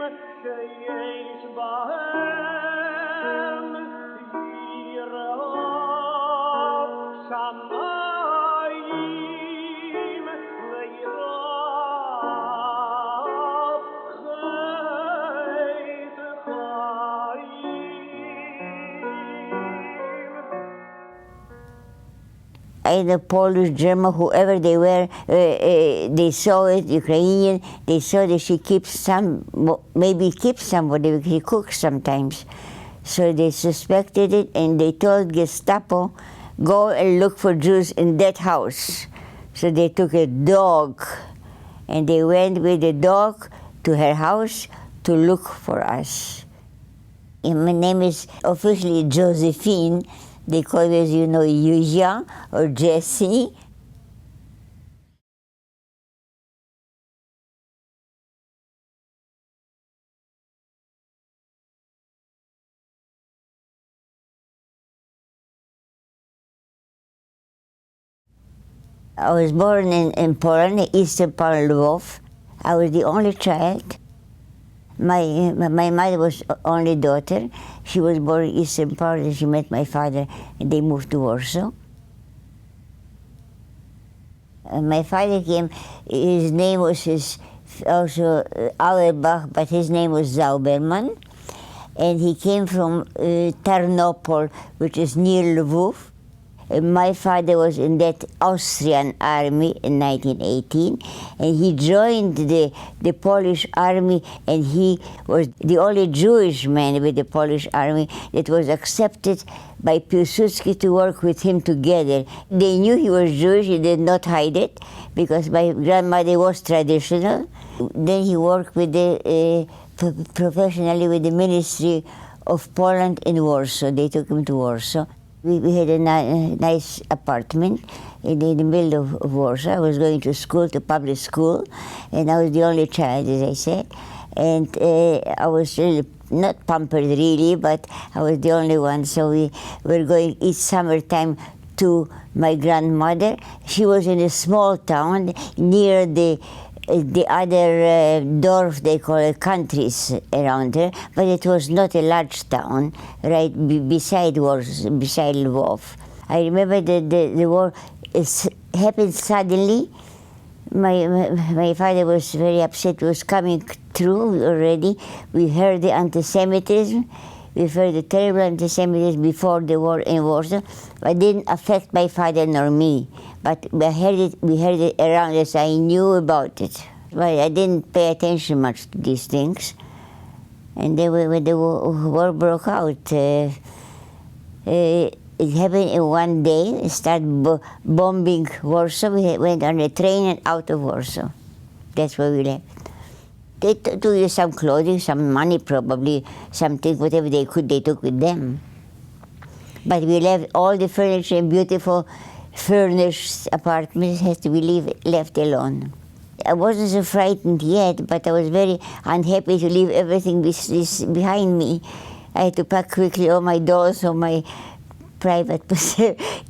שיש בהם יראת שמיים ויראת חטא חיים. Either Polish, German, whoever they were, they saw it, Ukrainian, they saw that she keeps some, maybe keeps somebody, because she cooks sometimes. So they suspected it, and they told Gestapo, go and look for Jews in that house. So they took a dog, and they went with the dog to her house to look for us. And my name is officially Josephine. They call me, as you know, Yuja or Jessie. I was born in Poland, eastern part of Lwow. I was the only child. My mother was only daughter. She was born in eastern part, and she met my father, and they moved to Warsaw. My father came, his name was also Auerbach, but his name was Zauberman. And he came from Tarnopol, which is near Lwow. My father was in that Austrian army in 1918, and he joined the Polish army, and he was the only Jewish man with the Polish army that was accepted by Piłsudski to work with him together. They knew he was Jewish, he did not hide it, because my grandmother was traditional. Then he worked with professionally with the Ministry of Poland in Warsaw. They took him to Warsaw. We had a nice apartment in the middle of Warsaw. I was going to school, to public school, and I was the only child, as I said. And I was really not pampered really, but I was the only one. So we were going each summertime to my grandmother. She was in a small town near the other Dorf, they call it, countries around her, but it was not a large town, right beside Lwow. I remember that the war happened suddenly. My father was very upset. It was coming through already. We heard the anti-Semitism. We heard the terrible anti-Semitism before the war in Warsaw. It didn't affect my father nor me, but we heard it around us. I knew about it, but I didn't pay attention much to these things. And then when the war broke out, it happened in one day. It started bombing Warsaw. We went on a train and out of Warsaw. That's where we left. They took you some clothing, some money probably, something, whatever they could, they took with them. But we left all the furniture in beautiful furnished apartments has to be left alone. I wasn't so frightened yet, but I was very unhappy to leave everything behind me. I had to pack quickly all my dolls, all my private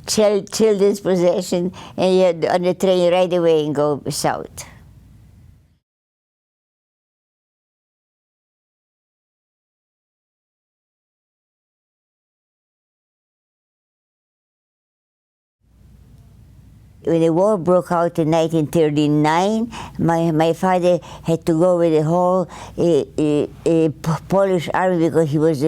children's possession, and you had on the train right away and go south. When the war broke out in 1939, my father had to go with the whole Polish army, because he was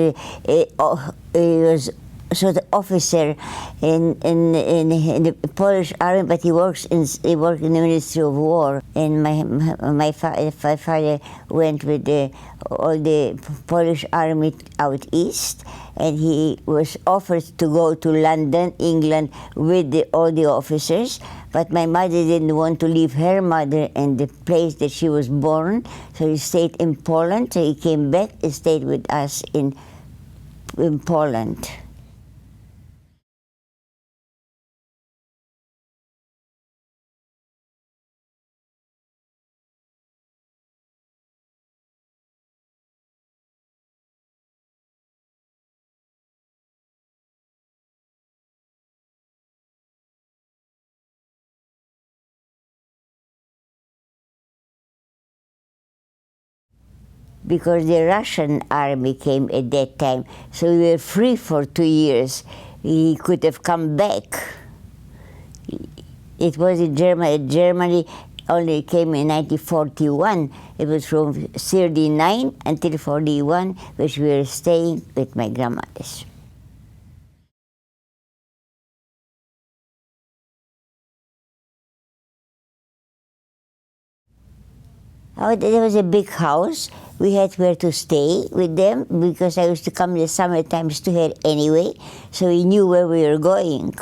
sort of officer in the Polish army, but he worked in the Ministry of War. And my father went with all the Polish army out east, and he was offered to go to London, England, with all the officers. But my mother didn't want to leave her mother and the place that she was born, so he stayed in Poland. So he came back and stayed with us in Poland. because the Russian army came at that time. So we were free for 2 years. He could have come back. It was in Germany. Germany only came in 1941. It was from 39 until 41, which we were staying with my grandmothers. Oh, there was a big house. We had where to stay with them because I used to come in the summer times to her anyway, so we knew where we were going.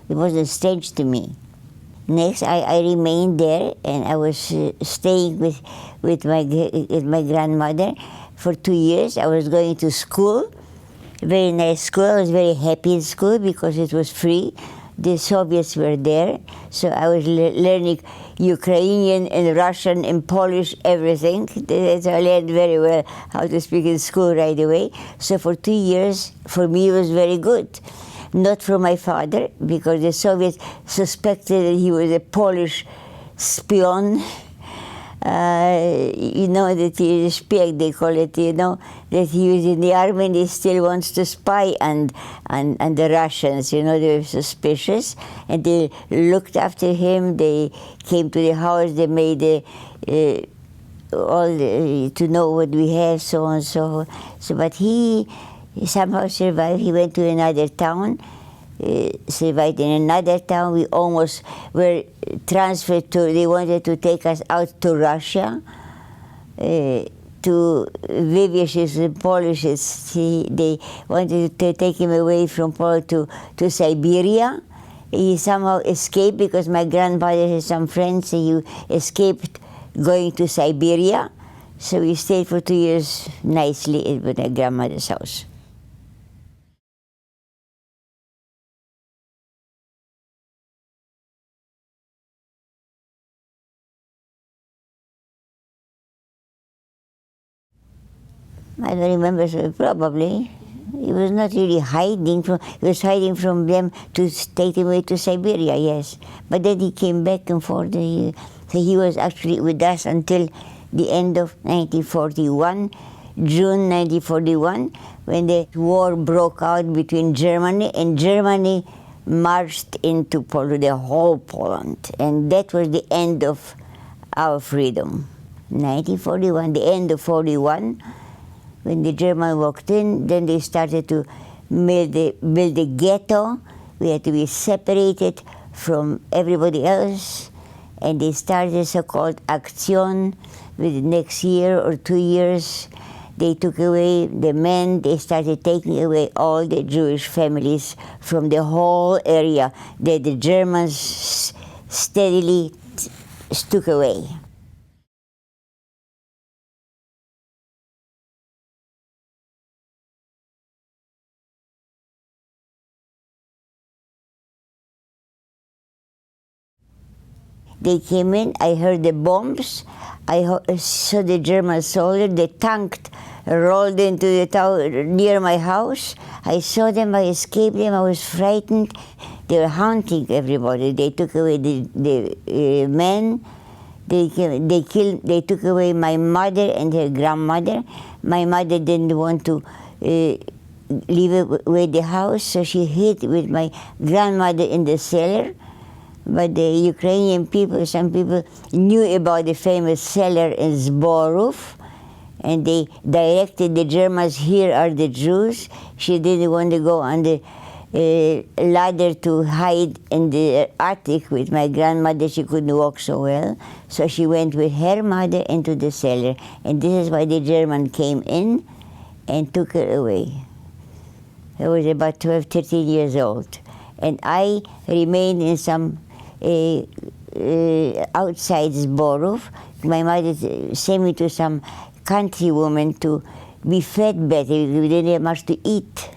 It wasn't strange to me. Next, I remained there, and I was staying with my grandmother for 2 years. I was going to school, very nice school. I was very happy in school because it was free. The Soviets were there, so I was learning Ukrainian and Russian and Polish, everything. So I learned very well how to speak in school right away. So for 2 years, for me, it was very good. Not for my father, because the Soviets suspected that he was a Polish spion. You know, that he is a spion, they call it, you know, that he was in the army and he still wants to spy on the Russians. You know, they were suspicious, and they looked after him. They came to the house, they made to know what we have, so on and so on. So, but he somehow survived. He went to another town, survived in another town. We almost were transferred to, they wanted to take us out to Russia, to Viviesis and Polishes. They wanted to take him away from Poland to Siberia. He somehow escaped because my grandfather had some friends, and he escaped going to Siberia. So we stayed for 2 years nicely at my grandmother's house. I don't remember, so probably. He was not really hiding from, he was hiding from them to take him away to Siberia, yes. But then he came back and forth. So he was actually with us until the end of 1941, June 1941, when the war broke out between Germany, and Germany marched into Poland, the whole Poland. And that was the end of our freedom. 1941, the end of 41. When the Germans walked in, then they started to build a ghetto. We had to be separated from everybody else. And they started a so-called Aktion. With the next year or 2 years, they took away the men. They started taking away all the Jewish families from the whole area that the Germans steadily took away. They came in, I heard the bombs, I saw the German soldiers, the tank rolled into the town near my house. I saw them, I escaped them, I was frightened. They were hunting everybody. They took away the men, they took away my mother and her grandmother. My mother didn't want to leave away the house, so she hid with my grandmother in the cellar. But the Ukrainian people, some people knew about the famous cellar in Zborov, and they directed the Germans, here are the Jews. She didn't want to go on the ladder to hide in the attic with my grandmother. She couldn't walk so well. So she went with her mother into the cellar. And this is why the German came in and took her away. I was about 12, 13 years old. And I remained in some outside Zborov. My mother sent me to some country woman to be fed better. We didn't have much to eat.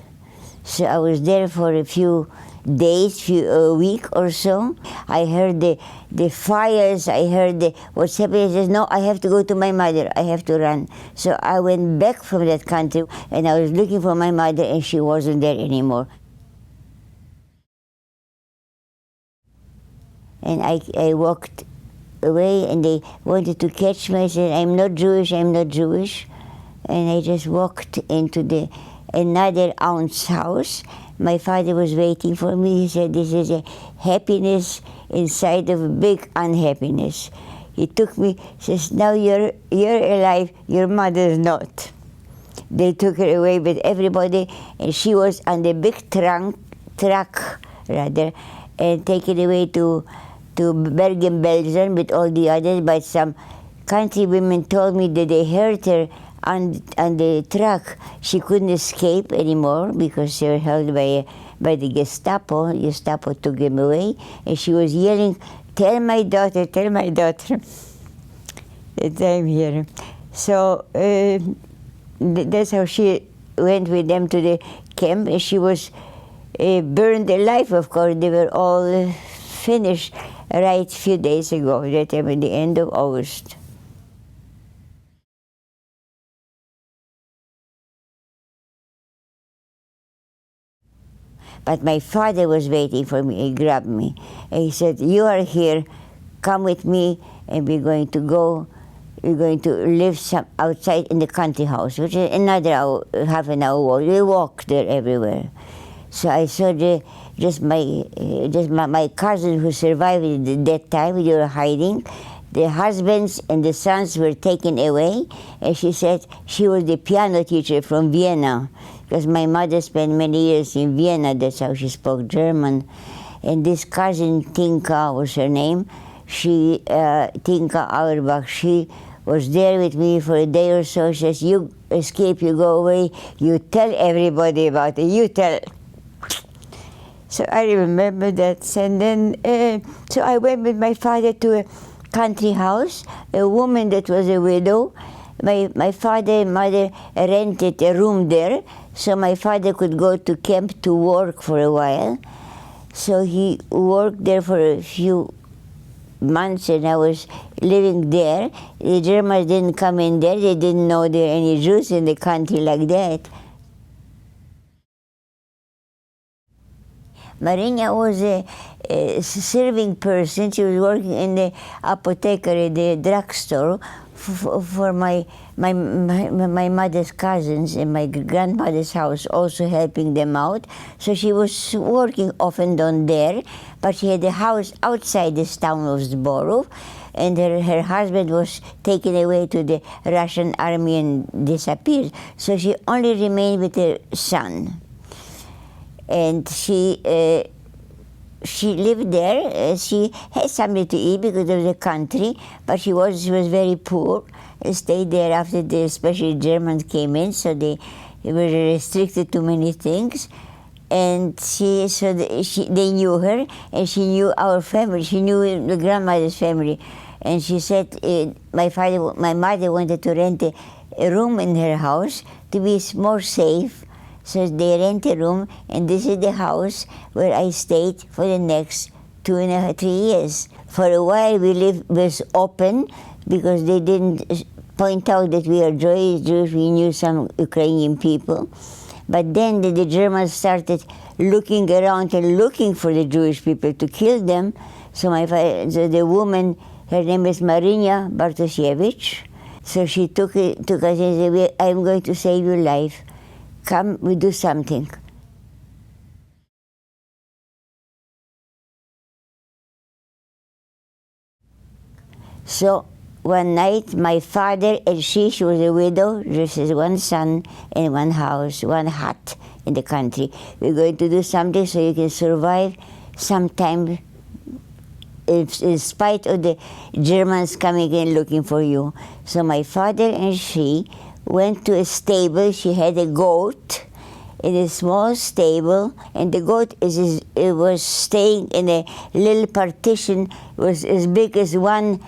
So I was there for a few days, a week or so. I heard the fires, I heard what's happening. I said, no, I have to go to my mother, I have to run. So I went back from that country, and I was looking for my mother, and she wasn't there anymore. And I walked away, and they wanted to catch me. I said, I'm not Jewish, I'm not Jewish. and I just walked into another aunt's house. My father was waiting for me. He said, "This is a happiness inside of a big unhappiness." He took me, says, "Now you're alive, your mother's not." They took her away with everybody, and she was on the big truck, and taken away to Bergen, Belgium with all the others. But some country women told me that they heard her on the truck. She couldn't escape anymore because they were held by the Gestapo. Gestapo took them away, and she was yelling, "Tell my daughter, tell my daughter that I'm here." So that's how she went with them to the camp, and she was burned alive, of course. They were all finished right a few days ago, that time at the end of August. But my father was waiting for me. He grabbed me, and he said, "You are here, come with me, and we're going to live outside in the country house," which is another hour, half an hour walk. We walked there everywhere. So I saw just my cousin who survived at that time. They were hiding. The husbands and the sons were taken away, and she said she was the piano teacher from Vienna, because my mother spent many years in Vienna. That's how she spoke German. And this cousin, Tinka was her name, Tinka Auerbach, she was there with me for a day or so. She says, "You escape, you go away, you tell everybody about it, you tell." So I remember that. And then, so I went with my father to a country house, a woman that was a widow. My father and mother rented a room there, so my father could go to camp to work for a while. So he worked there for a few months, and I was living there. The Germans didn't come in there. They didn't know there were any Jews in the country like that. Marina was a serving person. She was working in the apothecary, the drugstore, for my mother's cousins in my grandmother's house, also helping them out. So she was working off and on there, but she had a house outside this town of Zborov, and her husband was taken away to the Russian army and disappeared. So she only remained with her son. And she lived there. She had something to eat because of the country, but she was very poor. And stayed there after especially Germans came in, so they were restricted to many things. And they knew her, and she knew our family. She knew the grandmother's family, and she said my mother wanted to rent a room in her house to be more safe. So they rent a room, and this is the house where I stayed for the next 2.5, 3 years. For a while was open because they didn't point out that we are Jews. We knew some Ukrainian people. But then the Germans started looking around and looking for the Jewish people to kill them. So the woman, her name is Marina Bartosiewicz, so she took us and said, "I'm going to save your life. Come, we do something." So one night, my father and she was a widow, just as one son and one house, one hut in the country. "We're going to do something so you can survive sometime in spite of the Germans coming in looking for you." So my father and she went to a stable. She had a goat in a small stable, and the goat was staying in a little partition. It was as big as one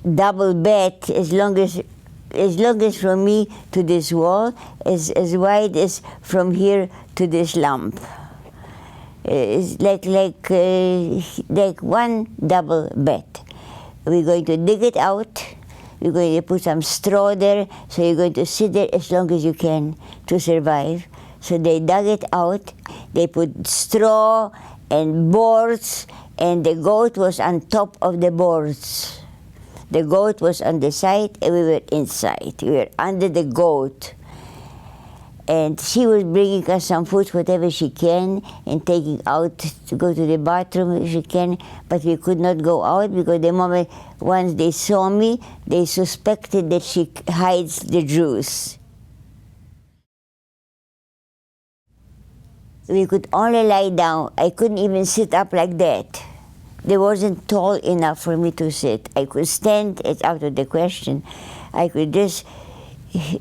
double bed, as long as from me to this wall, as wide as from here to this lamp. It's like one double bed. We're going to dig it out. We're going to put some straw there, so you're going to sit there as long as you can to survive. So they dug it out. They put straw and boards, and the goat was on top of the boards. The goat was on the side and we were inside. We were under the goat. And she was bringing us some food, whatever she can, and taking out to go to the bathroom if she can. But we could not go out because the moment once they saw me, they suspected that she hides the Jews. We could only lie down. I couldn't even sit up like that. They wasn't tall enough for me to sit. I could stand, it's out of the question. I could just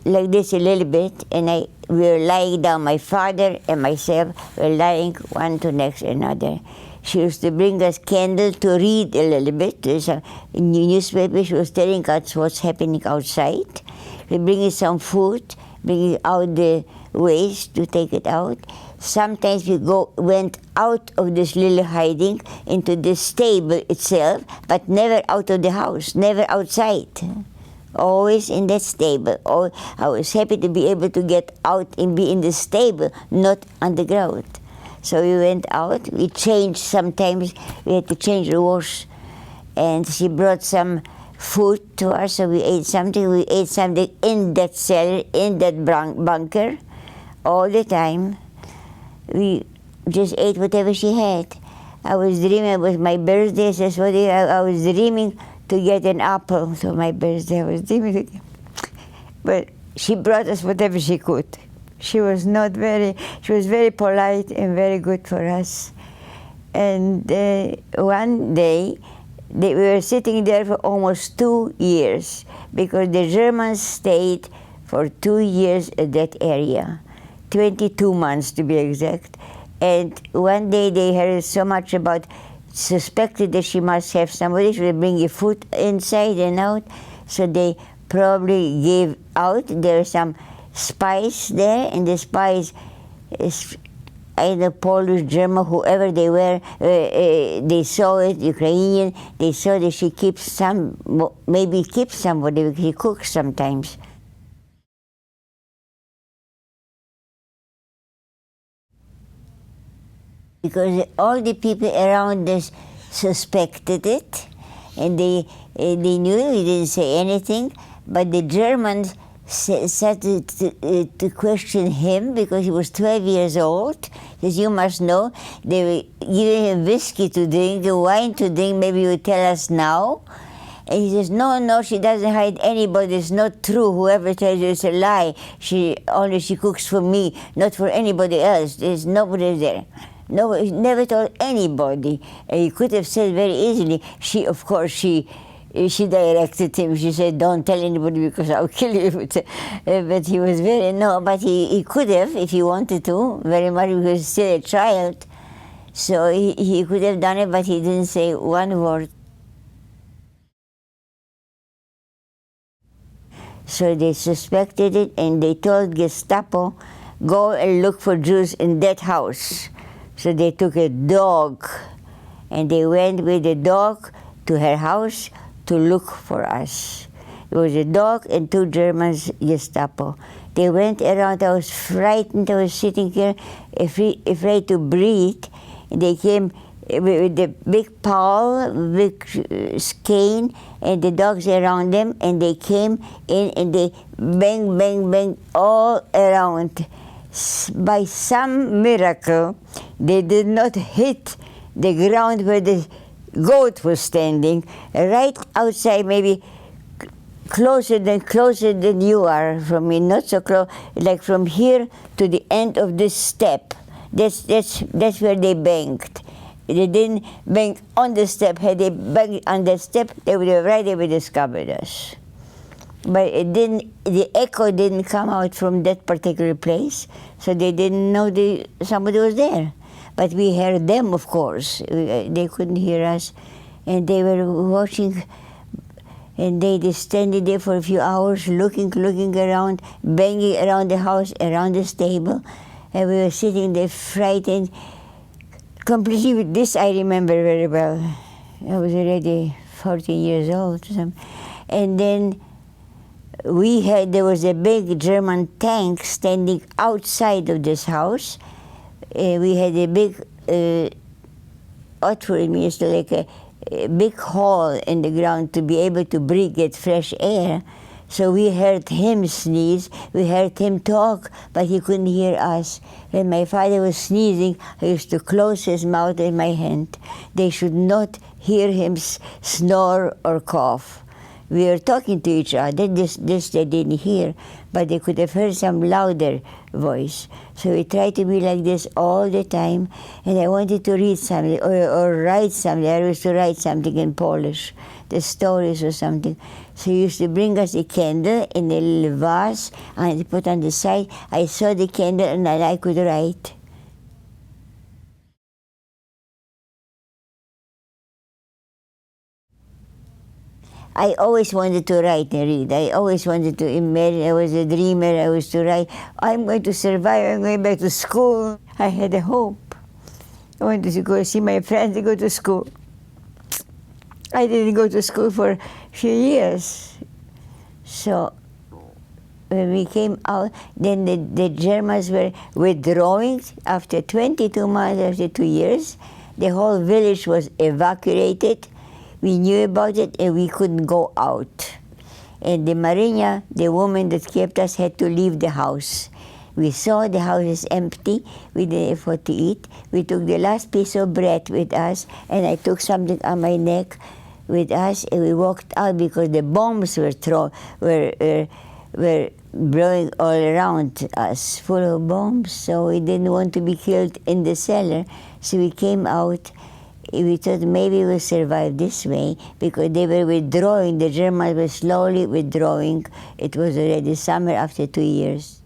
like this a little bit, and we were lying down. My father and myself were lying one to next another. She used to bring us candle to read a little bit. There's a newspaper. She was telling us what's happening outside. We bring us some food, bring out the waste to take it out. Sometimes we went out of this little hiding into the stable itself, but never out of the house, never outside. Always in that stable. Oh, I was happy to be able to get out and be in the stable, not on the ground. So we went out. We changed sometimes. We had to change the wash. And she brought some food to us, so we ate something. We ate something in that cellar, in that bunker, all the time. We just ate whatever she had. I was dreaming, it was my birthday, so I was dreaming to get an apple for my birthday. I was dreaming. But she brought us whatever she could. She was very polite and very good for us. And one day, we were sitting there for almost 2 years because the Germans stayed for 2 years in that area, 22 months to be exact. And one day they heard so much about, suspected that she must have somebody, she would bring you food inside and out. So they probably gave out, there were some spies there, and the spies, either Polish, German, whoever they were, they saw it, Ukrainian, they saw that she keeps some, maybe keeps somebody, because she cooks sometimes. Because all the people around us suspected it, and they knew, we didn't say anything, but the Germans started to question him because he was 12 years old. As you must know, they were giving him whiskey to drink, wine to drink, maybe you tell us now. And he says, no, she doesn't hide anybody, it's not true, whoever tells you it's a lie. She cooks for me, not for anybody else, there's nobody there. No, he never told anybody. And he could have said very easily, she directed him. She said, don't tell anybody because I'll kill you. But he was but he could have, if he wanted to, very much, because he was still a child. So he could have done it, but he didn't say one word. So they suspected it, and they told Gestapo, go and look for Jews in that house. So they took a dog, and they went with the dog to her house to look for us. It was a dog and 2 Germans, Gestapo. They went around, I was frightened, I was sitting here, afraid to breathe. And they came with the big pole, big cane, and the dogs around them, and they came in and they bang, bang, bang all around. By some miracle, they did not hit the ground where the goat was standing, right outside, maybe closer than you are from me, not so close, like from here to the end of this step. That's where they banged. They didn't bang on the step. Had they banged on the step, they would have discovered us. But the echo didn't come out from that particular place, so they didn't know somebody was there. But we heard them, of course. They couldn't hear us, and they were watching, and they just standing there for a few hours, looking around, banging around the house, around the stable, and we were sitting there frightened, completely. With this I remember very well. I was already 14 years old, and then there was a big German tank standing outside of this house. We had a big, like a big hole in the ground to be able to breathe, get fresh air. So we heard him sneeze, we heard him talk, but he couldn't hear us. When my father was sneezing, I used to close his mouth in my hand. They should not hear him snore or cough. We were talking to each other, this they didn't hear, but they could have heard some louder voice. So we tried to be like this all the time, and I wanted to read something or write something. I used to write something in Polish, the stories or something. So he used to bring us a candle in a little vase, and put on the side. I saw the candle, and I could write. I always wanted to write and read. I always wanted to imagine. I was a dreamer. I was to write. I'm going to survive. I'm going back to school. I had a hope. I wanted to go see my friends and go to school. I didn't go to school for a few years. So when we came out, then the Germans were withdrawing. After 22 months, after 2 years, the whole village was evacuated. We knew about it, and we couldn't go out. And the Marina, the woman that kept us, had to leave the house. We saw the house is empty. We didn't have what to eat. We took the last piece of bread with us, and I took something on my neck with us, and we walked out because the bombs were blowing all around us, full of bombs. So we didn't want to be killed in the cellar. So we came out. We thought maybe we'll survive this way because they were withdrawing. The Germans were slowly withdrawing. It was already summer after 2 years.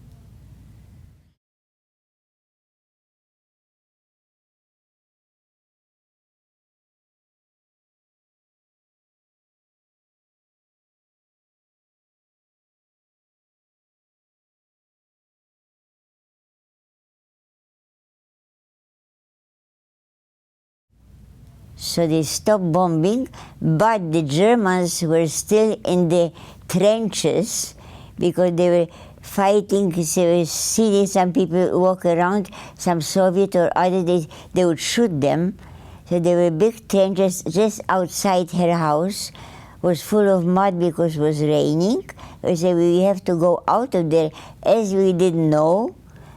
So they stopped bombing, but the Germans were still in the trenches because they were fighting. They were seeing some people walk around, some Soviet or other, they would shoot them. So there were big trenches just outside her house. It was full of mud because it was raining. We said we have to go out of there, as we didn't know.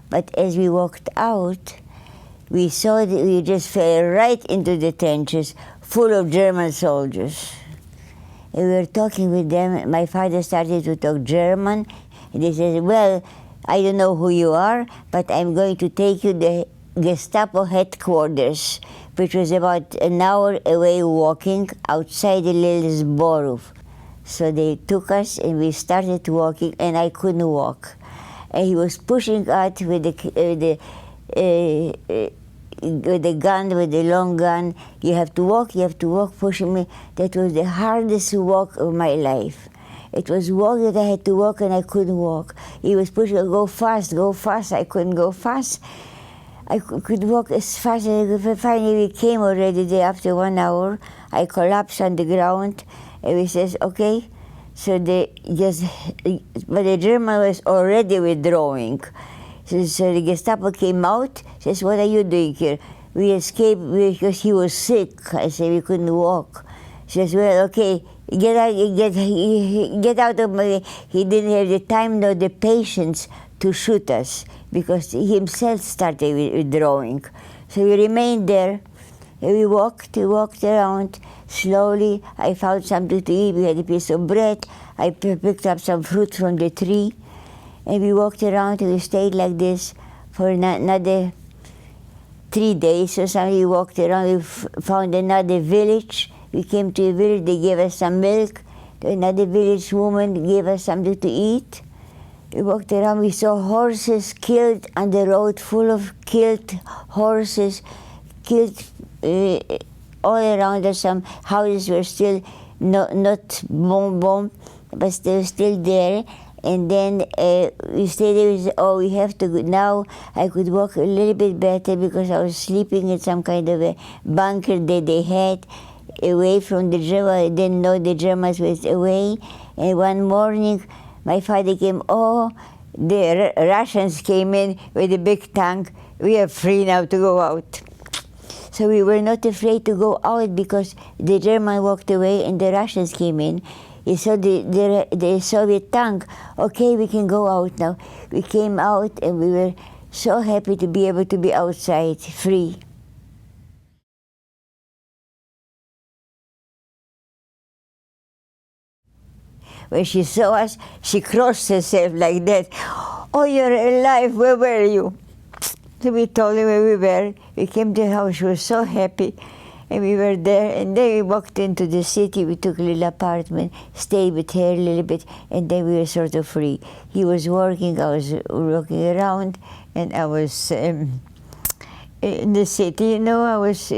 But as we walked out, we saw that we just fell right into the trenches full of German soldiers. And we were talking with them. My father started to talk German. And they said, well, I don't know who you are, but I'm going to take you to the Gestapo headquarters, which was about an hour away walking outside the little Zborov. So they took us and we started walking, and I couldn't walk. And he was pushing out with the gun, with the long gun. You have to walk, pushing me. That was the hardest walk of my life. It was walk that I had to walk and I couldn't walk. He was pushing, go fast, go fast. I couldn't go fast. I could walk as fast as I could. Finally, we came already there after 1 hour. I collapsed on the ground, and we says, okay. So but the German was already withdrawing. So the Gestapo came out, says, what are you doing here? We escaped because he was sick. I said, we couldn't walk. She says, well, okay, get out of my... He didn't have the time nor the patience to shoot us because he himself started withdrawing. So we remained there. And we walked around slowly. I found something to eat. We had a piece of bread. I picked up some fruit from the tree. And we walked around and we stayed like this for another 3 days or something. We walked around, we found another village. We came to a village, they gave us some milk. Another village woman gave us something to eat. We walked around, we saw horses killed on the road, full of killed horses, killed all around us. Some houses were still not bombed, but they were still there. And then we stayed there. We said, oh, we have to go. Now I could walk a little bit better because I was sleeping in some kind of a bunker that they had away from the Germans. I didn't know the Germans was away. And one morning, my father came, oh, the Russians came in with a big tank. We are free now to go out. So we were not afraid to go out because the German walked away and the Russians came in. He saw the Soviet tank. Okay, we can go out now. We came out and we were so happy to be able to be outside, free. When she saw us, she crossed herself like that. Oh, you're alive, where were you? So we told her where we were. We came to the house, she was so happy. And we were there, and then we walked into the city. We took a little apartment, stayed with her a little bit, and then we were sort of free. He was working, I was walking around, and I was in the city, you know. I was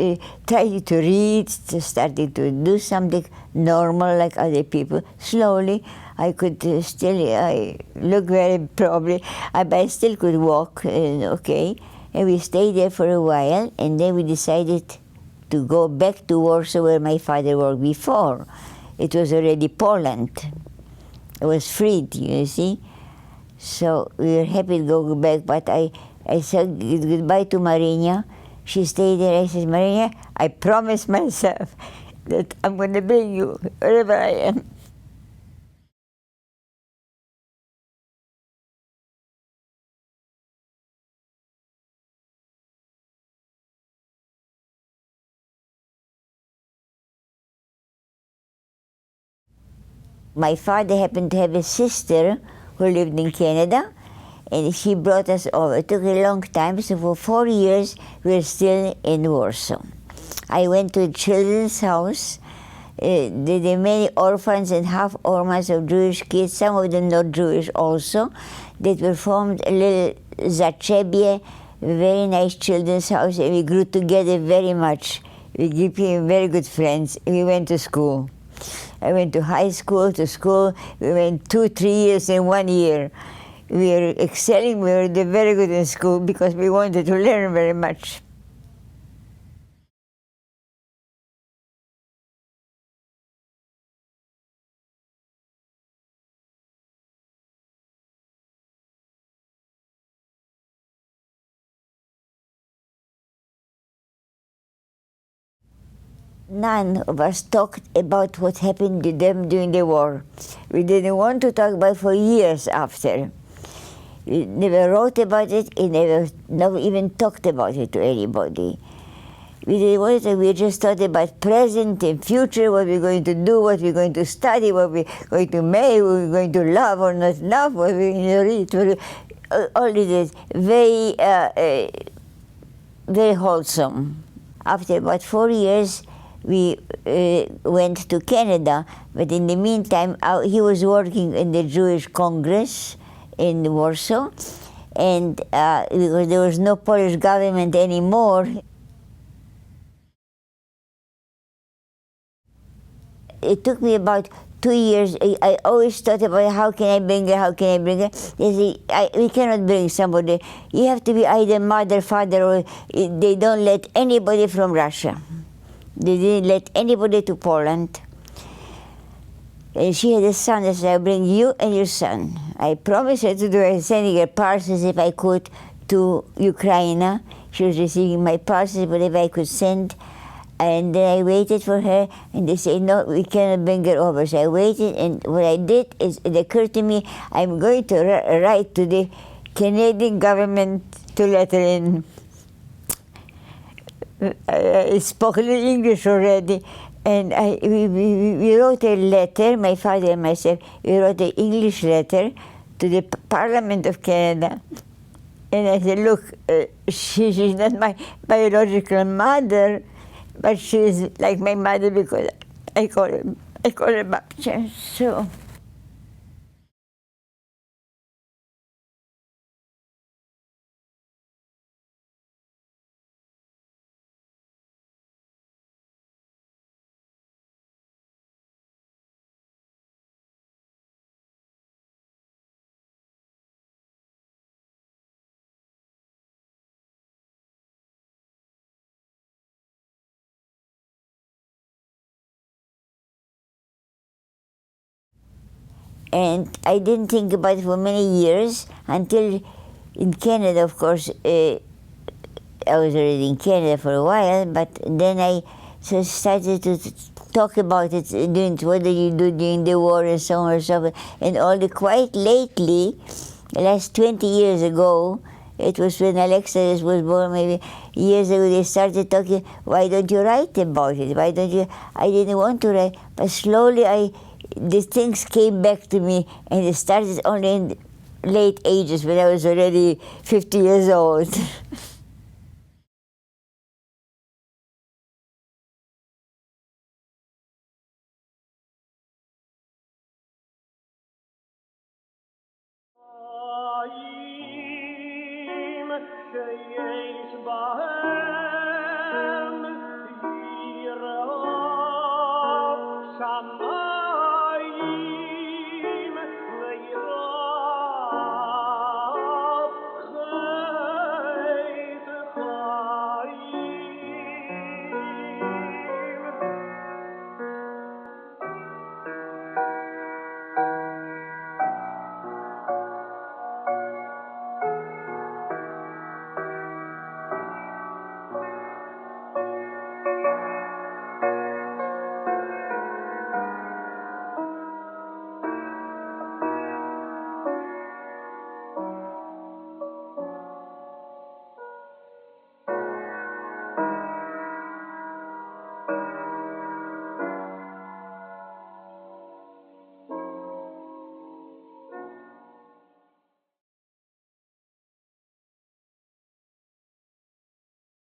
trying to read, starting to do something normal like other people. Slowly, I could I look very probably, but I still could walk, okay. And we stayed there for a while, and then we decided to go back to Warsaw where my father worked before. It was already Poland. It was freed, you see. So we were happy to go back, but I said goodbye to Marinia. She stayed there. I said, Marinia, I promised myself that I'm going to bring you wherever I am. My father happened to have a sister who lived in Canada, and she brought us over. It took a long time, so for 4 years we were still in Warsaw. I went to a children's house. There are many orphans and half orphans of Jewish kids, some of them not Jewish also, that were formed a little Zaczebie, very nice children's house, and we grew together very much. We became very good friends. We went to school. I went to high school, to school. We went 2-3 years in 1 year. We were excelling, we were very good in school because we wanted to learn very much. None of us talked about what happened to them during the war. We didn't want to talk about it for years after. We never wrote about it, and never even talked about it to anybody. We didn't want it, we just thought about present and future, what we're going to do, what we're going to study, what we're going to make, what we're going to love or not love, what we're going to read. All this very, very wholesome. After about 4 years, we went to Canada, but in the meantime, he was working in the Jewish Congress in Warsaw, and because there was no Polish government anymore, it took me about 2 years. I always thought about how can I bring her, how can I bring her. They say, we cannot bring somebody. You have to be either mother, father, or they don't let anybody from Russia. They didn't let anybody to Poland. And she had a son. I said, I'll bring you and your son. I promised her to do it, sending her parcels if I could to Ukraine. She was receiving my parcels, whatever I could send. And then I waited for her, and they said, no, we cannot bring her over. So I waited, and what I did is, it occurred to me, I'm going to write to the Canadian government to let her in. I spoke a little English already, and we wrote a letter, my father and myself, we wrote an English letter to the Parliament of Canada. And I said, look, she's not my biological mother, but she's like my mother because I call her Batia. So. And I didn't think about it for many years until in Canada, of course, I was already in Canada for a while, but then I started to talk about it, what did you do during the war and so on and so forth. And quite lately, the last 20 years ago, it was when Alexa was born, maybe years ago, they started talking, why don't you write about it? Why don't you? I didn't want to write, but slowly the things came back to me, and it started only in late ages when I was already 50 years old. Im Sheyesh Bahem